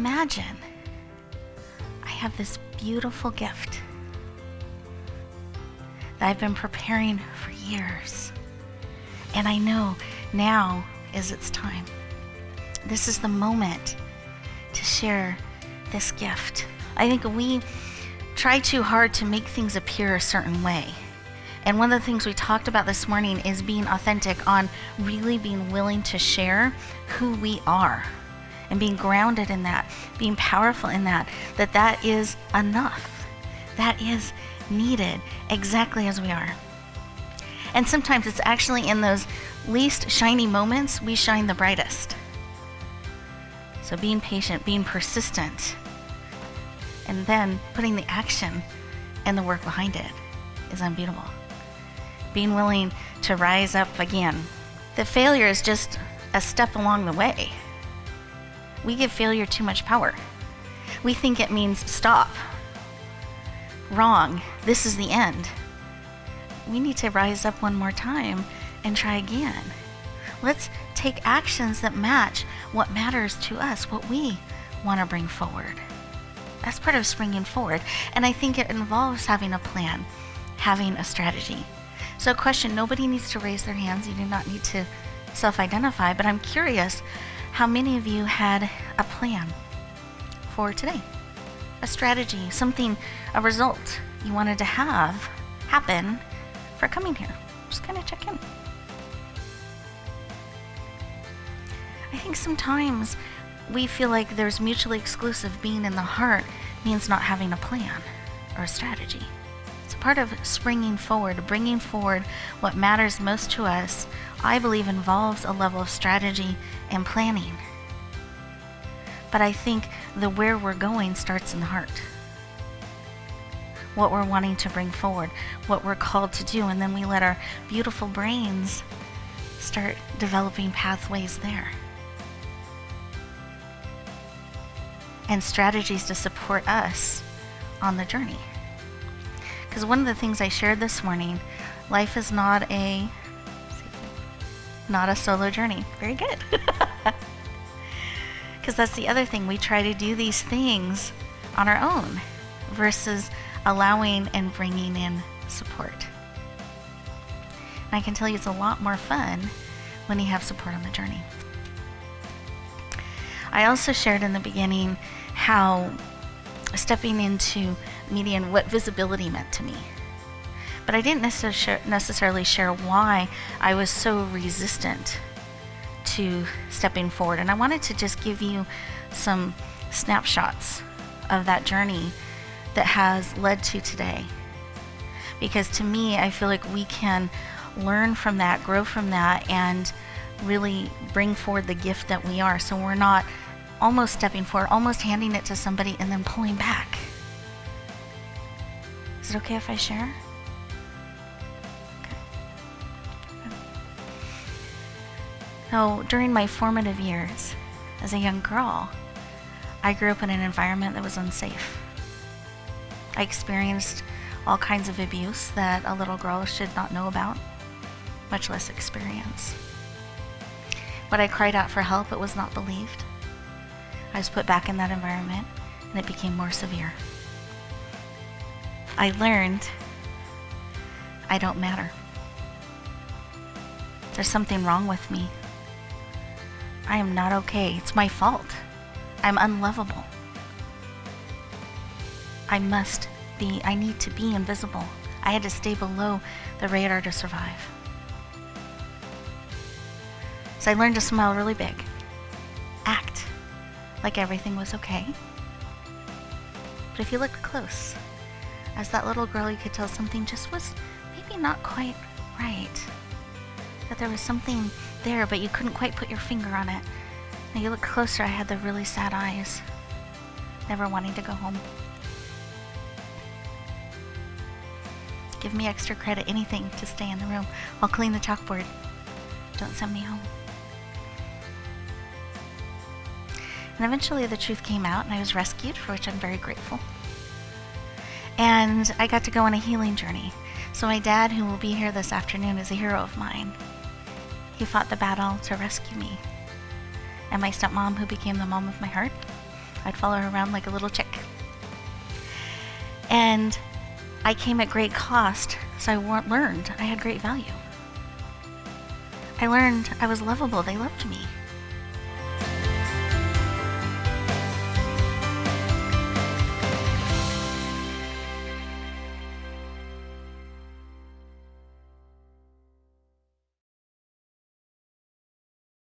imagine I have this beautiful gift that I've been preparing for years. And I know now is its time. This is the moment to share this gift. I think we try too hard to make things appear a certain way. And one of the things we talked about this morning is being authentic, on really being willing to share who we are and being grounded in that, being powerful in that is enough. That is needed exactly as we are. And sometimes it's actually in those least shiny moments we shine the brightest. So being patient, being persistent, and then putting the action and the work behind it is unbeatable. Being willing to rise up again. The failure is just a step along the way. We give failure too much power. We think it means stop. Wrong. This is the end. We need to rise up one more time and try again. Let's take actions that match what matters to us, what we want to bring forward. That's part of springing forward. And I think it involves having a plan, having a strategy. So question, nobody needs to raise their hands. You do not need to self-identify, but I'm curious how many of you had a plan for today? A strategy, something, a result you wanted to have happen for coming here. Just kind of check in. I think sometimes we feel like there's mutually exclusive. Being in the heart means not having a plan or a strategy. It's part of springing forward, bringing forward what matters most to us. I believe involves a level of strategy and planning. But I think the where we're going starts in the heart. What we're wanting to bring forward, what we're called to do, and then we let our beautiful brains start developing pathways there. And strategies to support us on the journey. Because one of the things I shared this morning, life is not a solo journey. Very good. Because that's the other thing. We try to do these things on our own versus allowing and bringing in support. And I can tell you it's a lot more fun when you have support on the journey. I also shared in the beginning how stepping into media and what visibility meant to me. But I didn't necessarily share why I was so resistant to stepping forward. And I wanted to just give you some snapshots of that journey that has led to today. Because to me, I feel like we can learn from that, grow from that, and really bring forward the gift that we are. So we're not almost stepping forward, almost handing it to somebody and then pulling back. Is it okay if I share? Okay. So during my formative years as a young girl, I grew up in an environment that was unsafe. I experienced all kinds of abuse that a little girl should not know about, much less experience. When I cried out for help, it was not believed. I was put back in that environment, and it became more severe. I learned I don't matter. There's something wrong with me. I am not okay. It's my fault. I'm unlovable. I need to be invisible. I had to stay below the radar to survive. So I learned to smile really big. Act like everything was okay. But if you looked close, as that little girl, you could tell something just was maybe not quite right. That there was something there, but you couldn't quite put your finger on it. And you look closer, I had the really sad eyes, never wanting to go home. Give me extra credit, anything to stay in the room. I'll clean the chalkboard. Don't send me home. And eventually the truth came out and I was rescued, for which I'm very grateful. And I got to go on a healing journey. So my dad, who will be here this afternoon, is a hero of mine. He fought the battle to rescue me. And my stepmom, who became the mom of my heart, I'd follow her around like a little chick. And I came at great cost, so I learned I had great value. I learned I was lovable. They loved me.